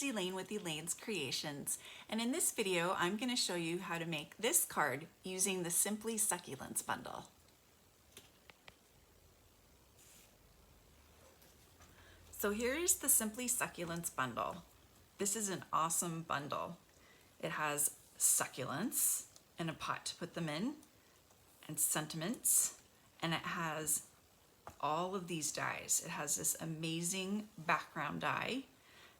is Elaine with Elaine's Creations, and in this video I'm going to show you how to make this card using the Simply Succulents bundle. So here is the Simply Succulents bundle. This is an awesome bundle. It has succulents and a pot to put them in, and sentiments, and it has all of these dies. It has this amazing background die,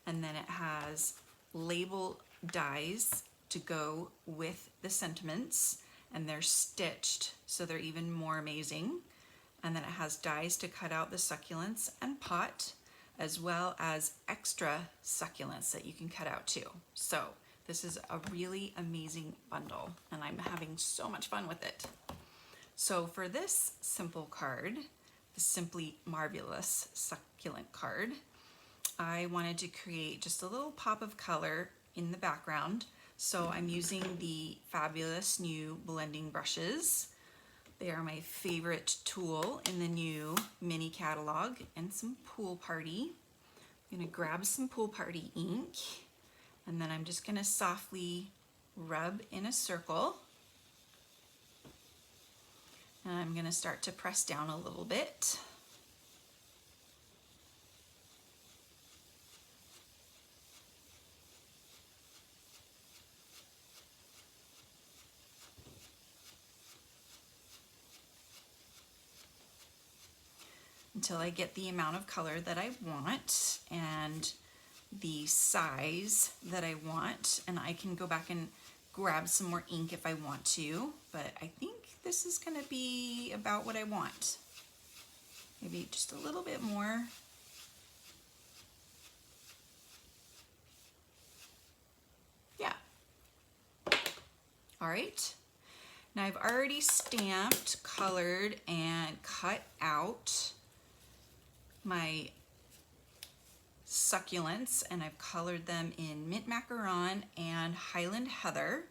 and then it has label dies to go with the sentiments, and they're stitched so they're even more amazing. And then it has dies to cut out the succulents and pot, as well as extra succulents that you can cut out too. So this is a really amazing bundle, and I'm having so much fun with it. So for this simple card, the Simply Marvelous Succulent card, I wanted to create just a little pop of color in the background. So I'm using the fabulous new blending brushes. They are my favorite tool in the new mini catalog, and some Pool Party. I'm gonna grab some Pool Party ink, and then I'm just gonna softly rub in a circle. And I'm gonna start to press down a little bit. Until I get the amount of color that I want and the size that I want, and I can go back and grab some more ink if I want to, but I think this is going to be about what I want. Maybe just a little bit more. Yeah. All right. Now I've already stamped, colored, and cut out my succulents, and I've colored them in Mint Macaron and Highland Heather,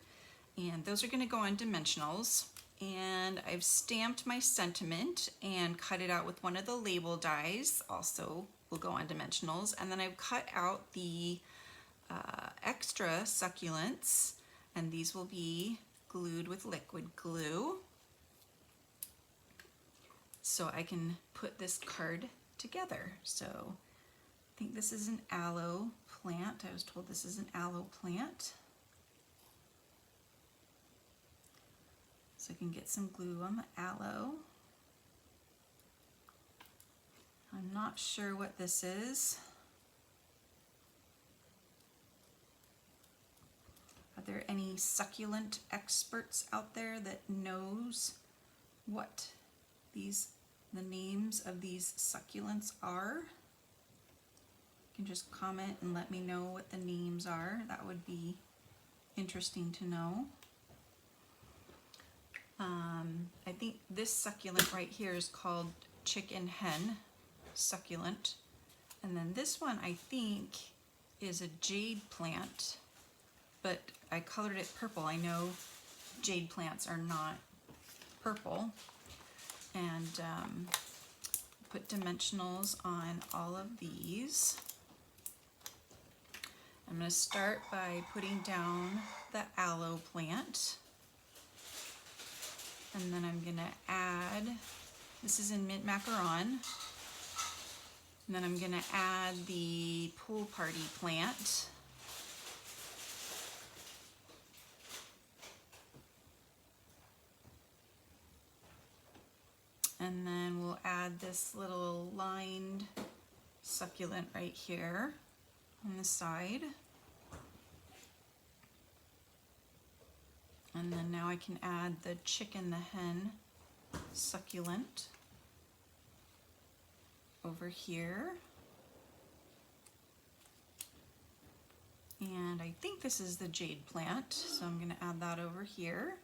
and those are going to go on dimensionals. And I've stamped my sentiment and cut it out with one of the label dies, also will go on dimensionals. And then I've cut out the extra succulents, and these will be glued with liquid glue, so I can put this card together. So I think this is an aloe plant. I was told this is an aloe plant. So I can get some glue on the aloe. I'm not sure what this is. Are there any succulent experts out there that knows what the names of these succulents are? You can just comment and let me know what the names are. That would be interesting to know. I think this succulent right here is called chicken hen succulent, and then this one I think is a jade plant, but I colored it purple. I know jade plants are not purple. And put dimensionals on all of these. I'm going to start by putting down the aloe plant, and then I'm going to add, this is in Mint Macaron, and then I'm going to add the Pool Party plant. And then we'll add this little lined succulent right here on the side. And then now I can add the chicken the hen succulent over here. And I think this is the jade plant, so I'm going to add that over here.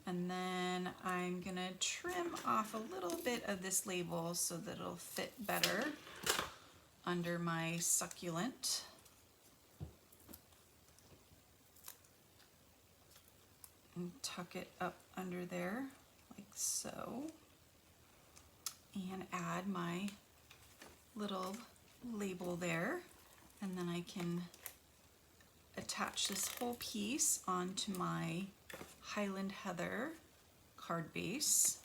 And then I'm gonna trim off a little bit of this label so that it'll fit better under my succulent. And tuck it up under there like so. And add my little label there, and then I can attach this whole piece onto my Highland Heather card base.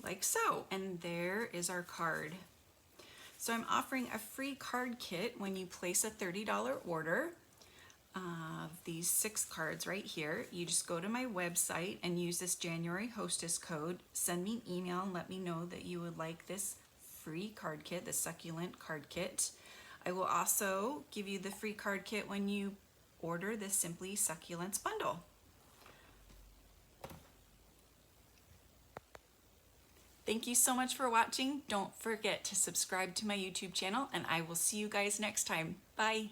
Like so, and there is our card. So I'm offering a free card kit when you place a $30 order of these 6 cards right here. You just go to my website and use this January hostess code. Send me an email and let me know that you would like this free card kit, the succulent card kit. I will also give you the free card kit when you order the Simply Succulents bundle. Thank you so much for watching. Don't forget to subscribe to my YouTube channel, and I will see you guys next time. Bye.